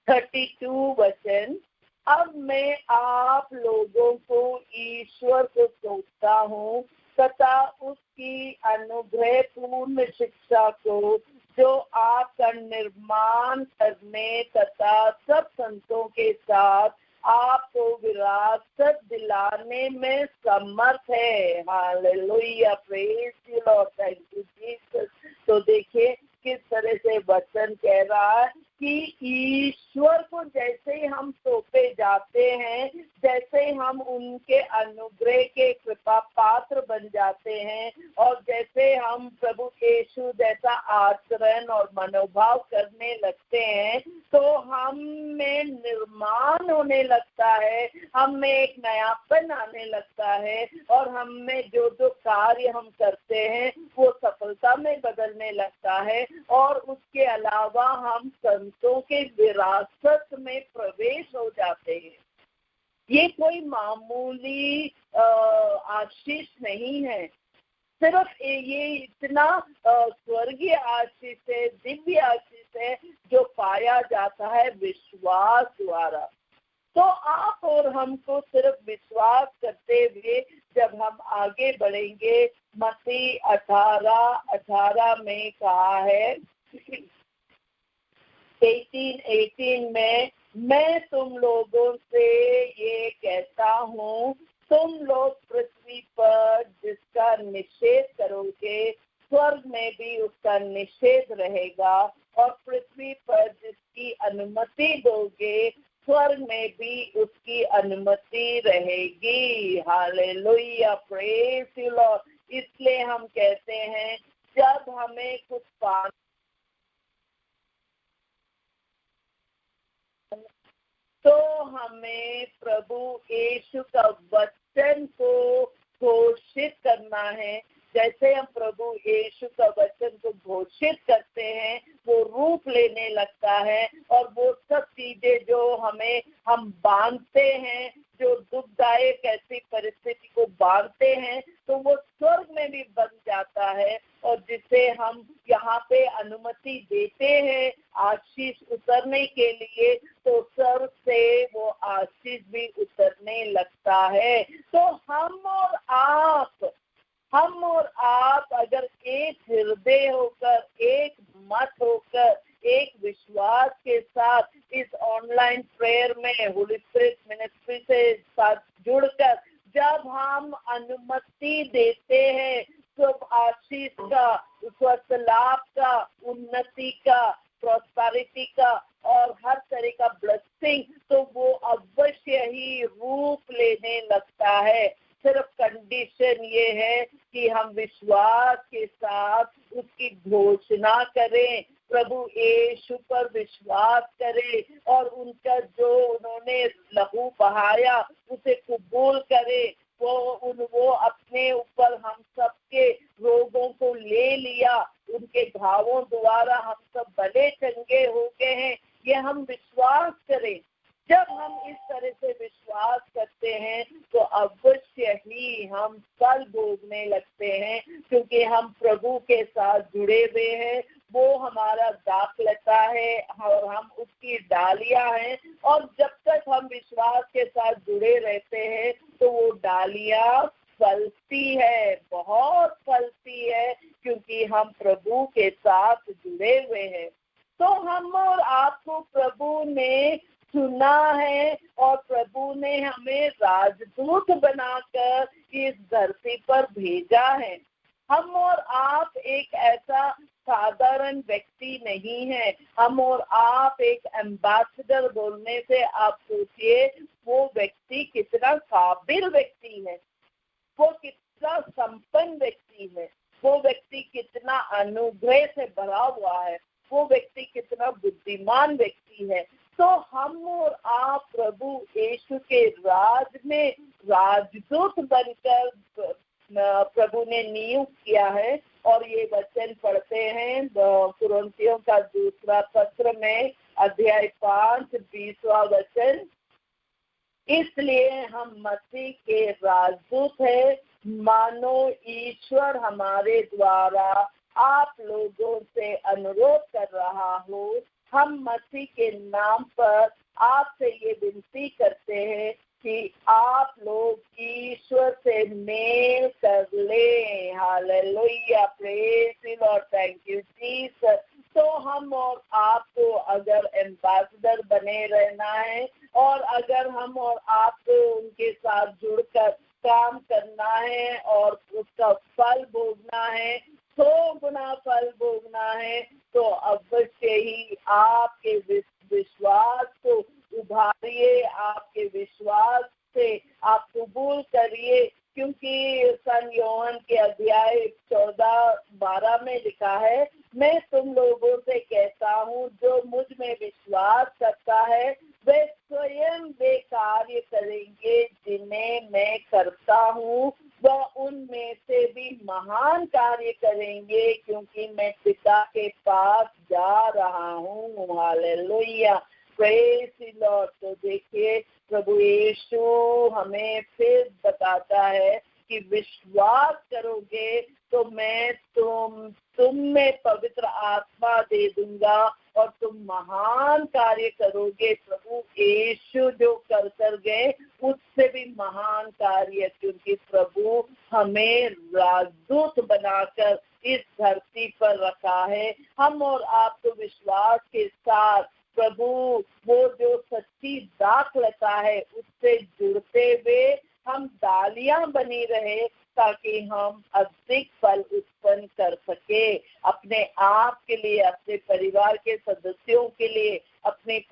32 वचन, अब मैं आप लोगों को ईश्वर को सौंपता हूँ तथा उसकी अनुग्रहपूर्ण शिक्षा को, जो आपका निर्माण करने तथा सब संतों के साथ आपको विरासत दिलाने में समर्थ है। Hallelujah, praise the Lord, thank you Jesus. तो देखिए किस तरह से वचन कह रहा है कि ईश्वर को जैसे ही हम सौंपे जाते हैं, जैसे हम उनके अनुग्रह के कृपा पात्र बन जाते हैं और जैसे हम प्रभु यीशु जैसा आचरण और मनोभाव करने लगते हैं, तो हम में निर्माण होने लगता है, हम में एक नयापन आने लगता है और हम में जो जो कार्य हम करते हैं वो सफलता में बदलने लगता है और उसके अलावा हम संतों के विरासत में प्रवेश हो जाते हैं। ये कोई मामूली आशीष नहीं है, सिर्फ ये इतना स्वर्गीय आशीष है, दिव्य आशीष है जो पाया जाता है विश्वास द्वारा। तो आप और हमको सिर्फ विश्वास करते हुए जब हम आगे बढ़ेंगे। मत्ती 18:18 में कहा है 18 में, मैं तुम लोगों से ये कहता हूँ, तुम लोग पृथ्वी पर जिसका निषेध करोगे स्वर्ग में भी उसका निषेध रहेगा, और पृथ्वी पर जिसकी अनुमति दोगे स्वर्ग में भी उसकी अनुमति रहेगी। Hallelujah, praise the Lord. इसलिए हम कहते हैं जब हमें कुछ पाना तो हमें प्रभु यीशु का वचन को घोषित करना है। जैसे हम प्रभु यीशु का वचन को घोषित करते हैं वो रूप लेने लगता है, और वो सब चीजें जो हम बांधते हैं, जो दुखदायक ऐसी परिस्थिति को बांधते हैं, तो वो स्वर्ग में भी बन जाता है। और जिसे हम यहाँ पे अनुमति देते हैं आशीष उतरने के लिए, तो स्वर्ग से वो आशीष भी उतरने लगता है। तो हम और आप अगर एक हृदय होकर, एक मत होकर, एक विश्वास के साथ इस ऑनलाइन प्रेयर में होली स्पिरिट मिनिस्ट्री से साथ जुड़कर जब हम अनुमति देते हैं तो आशीष का, स्वस्थ लाभ का, उन्नति का, प्रॉस्पेरिटी का और हर तरह का ब्लेसिंग, तो वो अवश्य ही रूप लेने लगता है। सिर्फ कंडीशन ये है कि हम विश्वास के साथ उसकी घोषणा करें, प्रभु यीशु पर विश्वास करें और उनका जो उन्होंने लहू बहाया उसे कबूल करें। वो अपने ऊपर हम सबके रोगों को ले लिया, उनके घावों द्वारा हम सब भले चंगे हो गए हैं, ये हम विश्वास करें। जब हम इस तरह से विश्वास करते हैं तो अवश्य ही हम फल भोगने लगते हैं, क्योंकि हम प्रभु के साथ जुड़े हुए हैं। वो हमारा दाखलता है और हम उसकी डालियां हैं, और जब तक हम विश्वास के साथ जुड़े रहते हैं तो वो डालियां फलती है, बहुत फलती है, क्योंकि हम प्रभु के साथ जुड़े हुए हैं। तो हम और आपको प्रभु ने चुना है और प्रभु ने हमें राजदूत बनाकर इस धरती पर भेजा है। हम और आप एक ऐसा साधारण व्यक्ति नहीं है, हम और आप एक एम्बेसडर बोलने से आप सोचिए वो व्यक्ति कितना काबिल व्यक्ति है, वो कितना संपन्न व्यक्ति है, वो व्यक्ति कितना अनुग्रह से भरा हुआ है, वो व्यक्ति कितना बुद्धिमान व्यक्ति है। तो हम और आप प्रभु यीशु के राज में राजदूत बनकर प्रभु ने नियुक्त किया है। और ये वचन पढ़ते हैं कुरिन्थियों का दूसरा पत्र में अध्याय 5 20वां वचन, इसलिए हम मसीह के राजदूत हैं, मानो ईश्वर हमारे द्वारा आप लोगों से अनुरोध कर रहा हो। हम मसीह के नाम पर आपसे ये विनती करते हैं कि आप लोग ईश्वर से मेल कर लें। Hallelujah, praise the Lord, thank you Jesus. तो हम और आपको अगर एम्बेसडर बने रहना है और अगर हम और आपको उनके साथ जुड़कर काम करना है और उसका फल भोगना है, 100 गुना फल भोगना है, तो अवश्य ही आपके विश्वास को उभारिए, आपके विश्वास से आप कबूल करिए, क्योंकि सन यूहन्ना के अध्याय 14-12 में लिखा है, मैं तुम लोगों से कहता हूँ जो मुझ में विश्वास करता है वे स्वयं वे कार्य करेंगे जिन्हें मैं करता हूँ, वह उनमें से भी महान कार्य करेंगे, क्योंकि मैं पिता के पास जा रहा हूँ। Hallelujah, praise the Lord. तो देखिए प्रभु यीशु हमें फिर बताता है कि विश्वास करोगे तो मैं तुम में पवित्र आत्मा दे दूंगा और तुम महान कार्य करोगे प्रभु। यीशु जो कर गए उससे भी महान कार्य, क्योंकि प्रभु हमें राजदूत बनाकर इस धरती पर रखा है। हम और आप तो विश्वास के साथ प्रभु वो जो सच्ची दाखलता है उससे जुड़ते हुए हम डालियां बनी रहे, ताकि हम अधिक फल उत्पन्न कर सके अपने आप के लिए, अपने परिवार के सदस्यों के लिए, अपने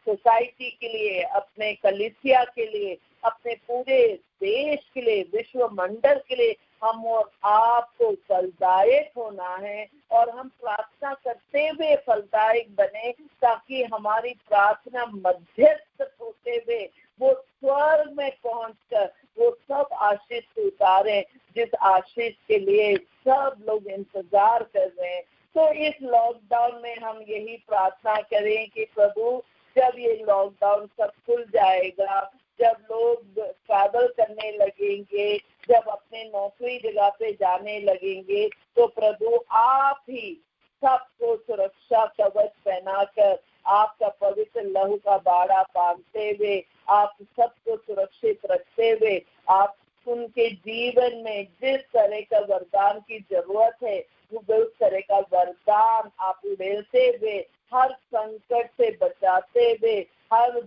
सोसाइटी के लिए, अपने कलीसिया के लिए, अपने पूरे देश के लिए, विश्व मंडल के लिए। हम और आपको फलदायक होना है और हम प्रार्थना करते हुए फलदायक बने, ताकि हमारी प्रार्थना मध्यस्थ होते हुए वो स्वर्ग में पहुंचकर वो सब आशीष उतारे जिस आशीष के लिए सब लोग इंतजार कर रहे हैं। तो इस लॉकडाउन में हम यही प्रार्थना करें कि प्रभु जब ये लॉकडाउन सब खुल जाएगा, जब लोग ट्रैवल करने लगेंगे, जब अपने नौकरी जगह पे जाने लगेंगे, तो प्रभु आप ही सबको सुरक्षा कवच पहनाकर, आपका पवित्र लहू का बाड़ा बांधते हुए, आप सबको सुरक्षित रखते हुए, आप उनके जीवन में जिस तरह का वरदान की जरूरत है वो उस तरह का वरदान आप उड़ेलते हुए, हर संकट से बचाते हुए, हर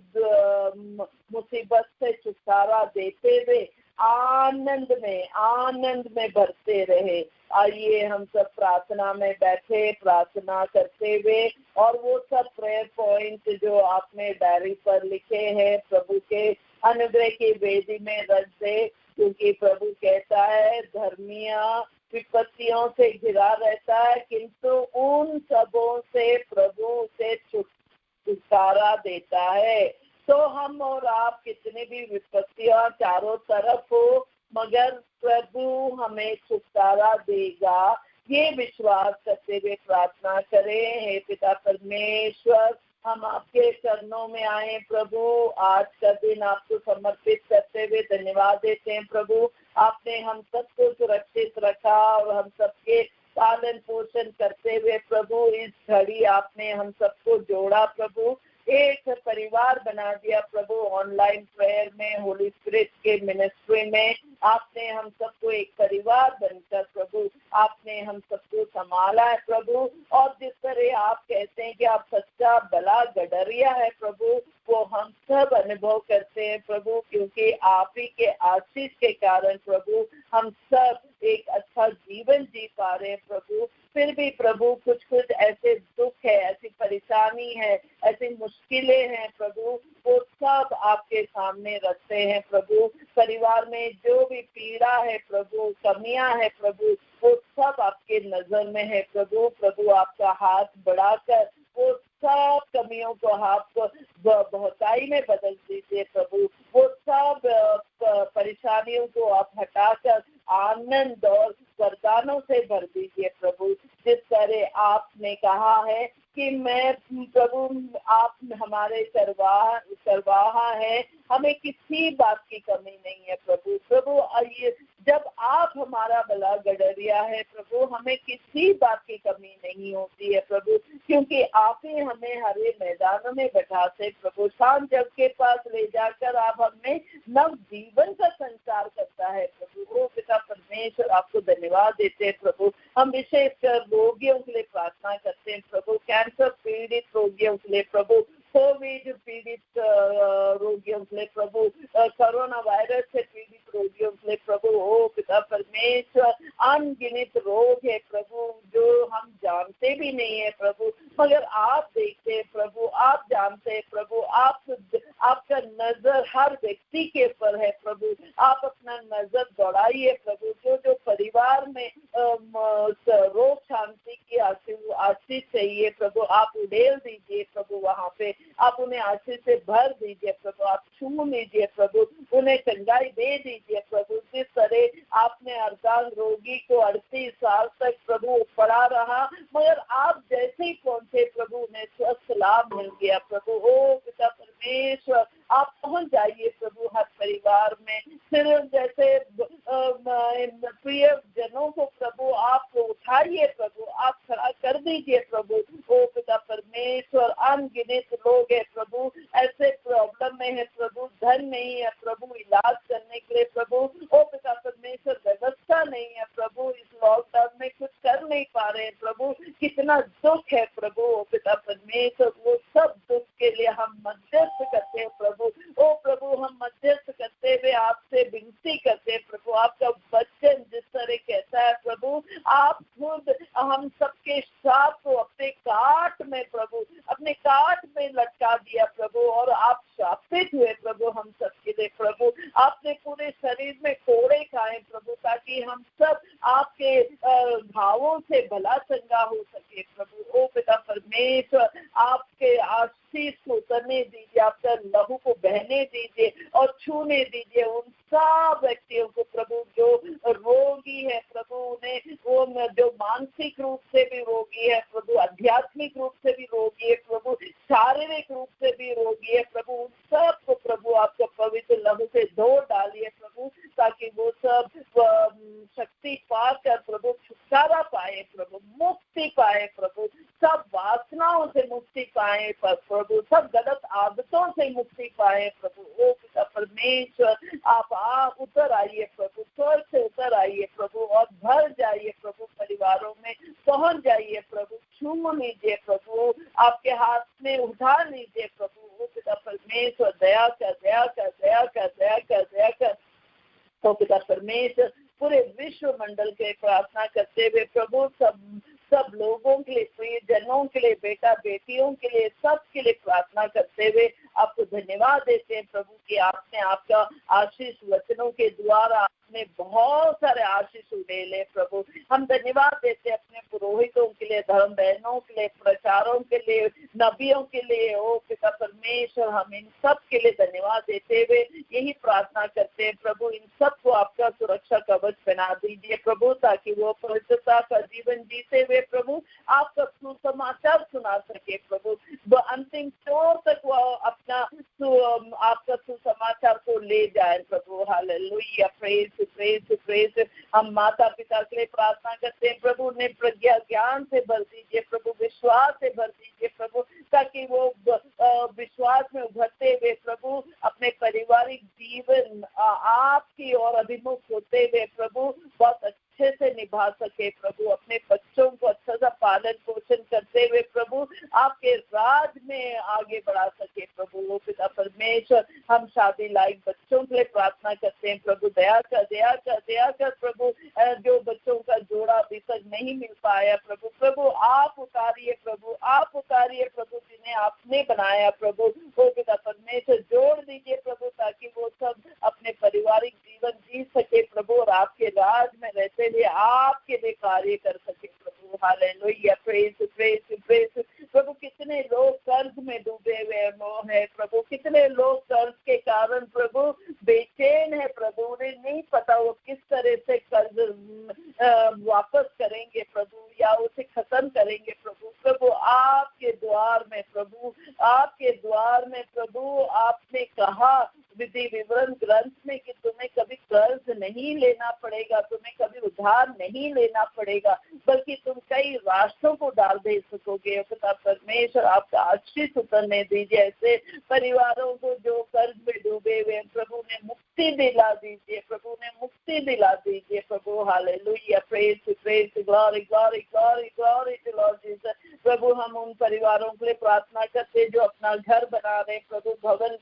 मुसीबत से छुटकारा देते हुए आनंद में भरते रहे। आइए हम सब प्रार्थना में बैठे, प्रार्थना करते हुए, और वो सब प्रेयर पॉइंट जो आपने डायरी पर लिखे हैं प्रभु के अनुग्रह की वेदी में रख दे, क्योंकि प्रभु कहता है धर्मिया विपत्तियों से घिरा रहता है, किंतु उन सबों से प्रभु उसे छुटकारा देता है। तो हम और आप कितनी भी विपत्तियां चारों तरफ हो, मगर प्रभु हमें छुटकारा देगा, ये विश्वास करते हुए प्रार्थना करें। हे पिता परमेश्वर, हम आपके चरणों में आए प्रभु, आज का दिन आपको समर्पित करते हुए धन्यवाद देते हैं प्रभु। आपने हम सबको सुरक्षित रखा और हम सबके पालन पोषण करते हुए प्रभु इस घड़ी आपने हम सबको जोड़ा प्रभु, एक परिवार बना दिया प्रभु। ऑनलाइन प्रेयर में, होली स्पिरिट के मिनिस्ट्री में आपने हम सबको एक परिवार बनकर प्रभु आपने हम सबको संभाला है प्रभु। और जिस तरह आप कहते हैं कि आप सच्चा भला गडरिया है प्रभु, वो हम सब अनुभव करते हैं प्रभु, क्योंकि आप ही के आशीष के कारण प्रभु हम सब एक अच्छा जीवन जी पा रहे हैं प्रभु। फिर भी प्रभु कुछ ऐसे दुख है, ऐसी परेशानी है, ऐसी मुश्किलें हैं प्रभु, वो सब आपके सामने रखते हैं प्रभु। परिवार में जो भी पीड़ा है प्रभु, कमियां है प्रभु, वो सब आपके नजर में है प्रभु। प्रभु आपका हाथ बढ़ाकर वो सब कमियों को आप बहुताई में बदल दीजिए प्रभु। वो सब परेशानियों को आप हटाकर आनंद और वरदानों से भर दीजिए प्रभु। जिस तरह आपने कहा है कि मैं प्रभु आप हमारे चरवाहा है, हमें किसी बात की कमी नहीं है प्रभु। प्रभु आइए, जब आप हमारा भला गडरिया है प्रभु, हमें किसी बात की कमी नहीं होती है प्रभु, क्योंकि आप ही हमें हरे मैदानों में बैठाते प्रभु। शाम जग के पास ले जाकर आप हमें नव जीवन का संचार करता है प्रभु। ओ पिता परमेश्वर, आपको धन्यवाद देते हैं प्रभु। हम विशेषकर रोगियों के लिए प्रार्थना करते हैं प्रभु, कैंसर पीड़ित रोगियों के लिए प्रभु, कोविड पीड़ित रोगियों के लिए प्रभु, कोरोना वायरस से पीड़ित रोगियों के लिए प्रभु। ओ पिता परमेश्वर, अनगिनत रोग है प्रभु जो हम जानते भी नहीं है प्रभु, मगर आप देखते हैं प्रभु, आप जानते हैं प्रभु। आपका नजर हर व्यक्ति के ऊपर है प्रभु। आप अपना नजर दौड़ाइए प्रभु। जो परिवार में रोग शांति की आशीष चाहिए प्रभु, आप उड़ेल दीजिए प्रभु। वहाँ पे आप उन्हें आशीष से भर दीजिए प्रभु। आप छू लीजिए प्रभु, उन्हें चंगाई दे दीजिए प्रभु। जिस तरह आपने अर्धांग रोगी को 38 साल तक प्रभु पड़ा रहा, मगर आप जैसे ही पहुंचे प्रभु उन्हें स्वस्थ लाभ मिल गया प्रभु। ओ पिता परमेश्वर, आप पहुंच जाइए प्रभु हर परिवार में। फिर जैसे प्रिय जनों को प्रभु आप उठाइए प्रभु, आप खड़ा कर दीजिए प्रभु। ओ पिता परमेश्वर अनगिनत लोग है प्रभु, ऐसे प्रॉब्लम में है प्रभु, धन नहीं है प्रभु इलाज करने के लिए प्रभु, ओ पिता परमेश्वर व्यवस्था नहीं है प्रभु, इस लॉकडाउन में कुछ कर नहीं पा रहे हैं प्रभु, कितना दुख है प्रभु, ओ पिता परमेश्वर वो सब दुख के लिए हम मध्यस्थ करते हैं प्रभु, ओ प्रभु हम मध्यस्थ करते हुए आपसे विनती करते हैं प्रभु, आपका वचन जिस तरह कहता है प्रभु, आप खुद हम सबके साथ को अपने काट में प्रभु, अपने काट में लटका दिया प्रभु, और आप शापित हुए प्रभु हम सबके लिए प्रभु, आपने पूरे शरीर में कोड़े खाए प्रभु, ताकि हम सब आपके घावों से भला चंगा हो सके प्रभु, ओ पिता परमेश्वर आपके आशीष को उतरने दीजिए, आपका लहू को बहने दीजिए और छूने दीजिए उन सब व्यक्तियों को प्रभु जो रोगी है प्रभु, उन्हें वो जो मानसिक रूप से भी रोगी है प्रभु, आध्यात्मिक रूप से भी रोगी है प्रभु, शारीरिक रूप से भी रोगी है प्रभु, उन सब को प्रभु आपका पवित्र लहू से धो डालिए प्रभु, ताकि वो सब शक्ति पाकर प्रभु छुटकारा पाए प्रभु, मुक्ति पाए प्रभु, सब वासनाओं से मुक्ति पाए प्रभु, सब गलत आदतों से मुक्ति पाए प्रभु, ओ पिता परमेश्वर आप उतर आइए प्रभु, स्वर्ग से उतर आइए प्रभु और भर जाइए प्रभु, परिवारों में पहुंच जाइए प्रभु, छू लीजिए प्रभु, आपके हाथ में उठा लीजिए प्रभु, ओ पिता परमेश्वर दया कर दया कर दया कर दया कर दया कर, तो पिता परमेश्वर पूरे विश्व मंडल के प्रार्थना करते हुए प्रभु सब लोगों के लिए, प्रिय जनों के लिए, बेटा बेटियों के लिए, सब के लिए प्रार्थना करते हुए आपको धन्यवाद देते हैं प्रभु कि आपने आपका आशीष वचनों के द्वारा आपने बहुत सारे आशीष उड़ेले प्रभु, हम धन्यवाद देते हैं अपने पुरोहितों के लिए, धर्म बहनों के लिए, प्रचारों के लिए, नबियों के लिए, ओ पिता परमेश्वर हम इन सब के लिए धन्यवाद देते हुए यही प्रार्थना करते हैं प्रभु, इन सबको आपका सुरक्षा कवच बना दीजिए प्रभु, ताकि वो पवित्रता का जीवन जीते हुए प्रभु आपका सुसमाचार सुना सके प्रभु, वो अंतिम छोर तक वो अपना आपका सुसमाचार को ले जाए प्रभु, हालेलुया, प्रेज प्रेज प्रेज। हम माता पिता के लिए प्रार्थना करते हैं प्रभु, उन्हें प्रज्ञा ज्ञान से भर दीजिए प्रभु, विश्वास से भर दीजिए प्रभु, ताकि वो विश्वास में उभरते हुए प्रभु अपने पारिवारिक जीवन आपकी ओर अभिमुख होते हुए प्रभु बहुत अच्छे से निभा सके प्रभु, अपने बच्चों को अच्छा सा पालन पोषण करते हुए प्रभु आपके राज में आगे बढ़ा सके प्रभु, वो पिता परमेश्वर हम शादी लायक बच्चों के लिए प्रार्थना करते हैं प्रभु, दया कर दया कर दया कर प्रभु, जो बच्चों का जोड़ा अभी तक नहीं मिल पाया प्रभु, प्रभु आप उतारिए प्रभु, आप उतारिए प्रभु, जिन्हें आपने बनाया प्रभु, वो पिता परमेश्वर जोड़ दीजिए प्रभु, ताकि वो सब अपने पारिवारिक जीवन जी सके प्रभु और आपके राज में रहते हुए आपके लिए कार्य कर सके प्रभु, हालेलुया, प्रेज प्रेज प्रेज प्रभु। कितने लोग कर्ज में डूबे हुए हैं प्रभु, कितने लोग कर्ज के कारण प्रभु बेचैन है प्रभु, उन्हें नहीं पता वो किस तरह से कर्ज वापस करेंगे प्रभु या उसे खत्म करेंगे प्रभु, प्रभु आपके द्वार में प्रभु, आपके द्वार में प्रभु आपने कहा विधि विवरण ग्रंथ में कि तुम्हें कभी कर्ज नहीं लेना पड़ेगा, तुम्हें कभी उधार नहीं लेना पड़ेगा, बल्कि तुम कई राष्ट्रों को डाल दे सकोगे। पिता परमेश्वर आपका आशीष उतरने दीजिए ऐसे परिवारों को जो कर्ज में डूबे हुए हैं प्रभु, ने मुक्ति दिला दीजिए प्रभु, ने मुक्ति दिला दीजिए प्रभु, hallelujah, praise praise, glory glory glory glory to Lord Jesus. प्रभु हम उन परिवारों के लिए प्रार्थना करते जो अपना घर बना रहे प्रभु, भवन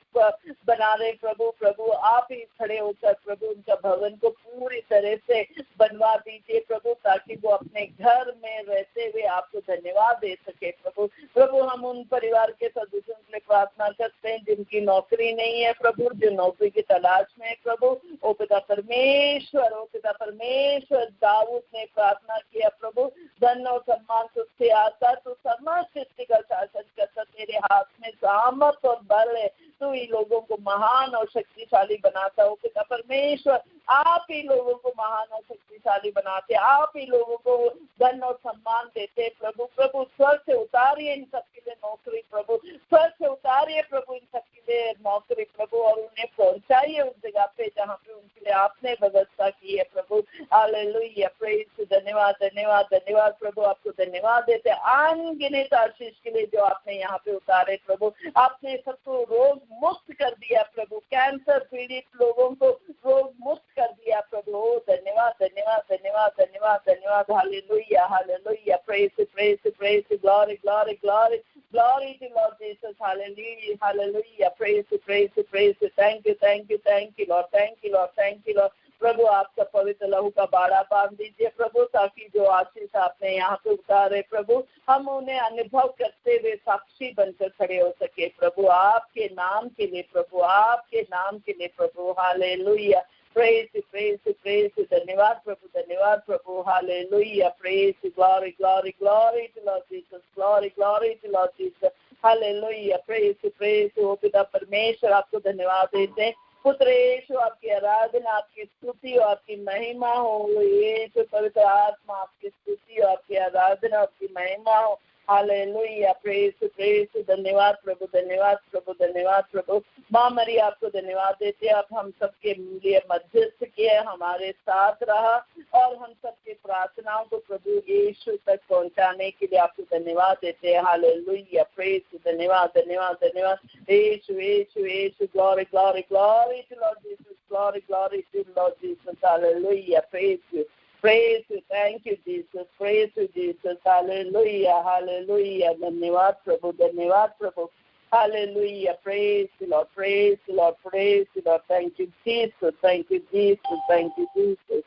बना रहे प्रभु, प्रभु आप ही खड़े होकर प्रभु उनका भवन को पूरी तरह से बनवा दीजिए प्रभु, ताकि वो अपने घर में रहते हुए आपको धन्यवाद दे सके प्रभु, प्रभु हम उन परिवार के सदस्यों के लिए प्रार्थना करते हैं जिनकी नौकरी नहीं है प्रभु, जो नौकरी की तलाश में है प्रभु, ओ पिता परमेश्वर, ओ पिता परमेश्वर, दाऊद ने प्रार्थना किया प्रभु, धन और सम्मान तुझसे आता, तो समस्त सृष्टि का शासन करता, तेरे हाथ में सामर्थ और बल है, तू ही लोगों को महान और शक्तिशाली बनाता हो। पिता परमेश्वर आप ही लोगों को महान और शक्तिशाली बनाते, आप ही लोगों को धन और सम्मान देते प्रभु। प्रभु स्वर्ग से उतारिए इन सबके लिए नौकरी प्रभु, स्वर्ग से उतारिए प्रभु इन सबके लिए नौकरी प्रभु, और उन्हें पहुंचाइए उस जगह पे जहाँ पे उनके लिए आपने व्यवस्था की है प्रभु। हालेलुया, प्रेज, धन्यवाद धन्यवाद धन्यवाद प्रभु, आपको धन्यवाद देते अनगिनत आशीष के लिए जो आपने यहाँ पे उतारे प्रभु। आपने सबको रोग मुक्त कर दिया प्रभु, कैंसर पीड़ित लोगों को रोग मुक्त कर दिया प्रभु। धन्यवाद धन्यवाद धन्यवाद धन्यवाद धन्यवाद। Hallelujah hallelujah, praise praise praise, glory glory glory glory to Lord Jesus. Hallelujah hallelujah, praise praise praise, thank you thank you thank you Lord, thank you Lord, thank you Lord. प्रभु आपका पवित्र लहू का बाड़ा बांध दीजिए प्रभु, ताकि जो आशीष आपने यहाँ पे उतारे प्रभु, हम उन्हें अनुभव करते हुए साक्षी बनकर खड़े हो सके प्रभु, आपके नाम के लिए प्रभु, आपके नाम के लिए प्रभु। हालेलुया, प्रेज प्रेज प्रेज, धन्यवाद प्रभु धन्यवाद प्रभु। Hallelujah, praise, glory glory glory to Lord Jesus, glory glory to Lord Jesus. Hallelujah, praise praise. ओ पिता परमेश्वर, आपको धन्यवाद देते हैं। पुत्र यीशु, आपकी आराधना, आपकी स्तुति और आपकी महिमा हो। यीशु पवित्र आत्मा, आपकी स्तुति और आपकी आराधना, आपकी महिमा हो। हालेलुया, प्रेज प्रेज, धन्यवाद प्रभु धन्यवाद प्रभु धन्यवाद प्रभु। माँ मरी, आपको धन्यवाद देते हैं, आप हम सबके लिए मध्यस्थ किए, हमारे साथ रहा और हम सबकी प्रार्थनाओं को प्रभु यीशु तक पहुंचाने के लिए आपको धन्यवाद देते हैं। हालेलुया, प्रेज, धन्यवाद धन्यवाद धन्यवाद। Yeshu Yeshu Yeshu, glory glory glory to Lord Jesus, glory glory to Lord Jesus. Hallelujah, praise you, praise you, thank you Jesus, praise you Jesus, hallelujah, hallelujah, धन्यवाद प्रभु धन्यवाद प्रभु। Hallelujah, praise you Lord, praise you Lord, praise you Lord, thank you Jesus, thank you Jesus, thank you Jesus।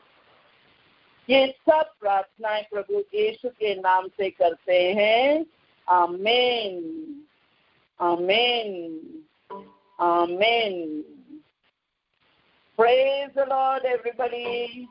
ये सब प्रार्थनाएं प्रभु यीशु के नाम से करते हैं, आमीन आमीन आमीन। Praise the Lord everybody।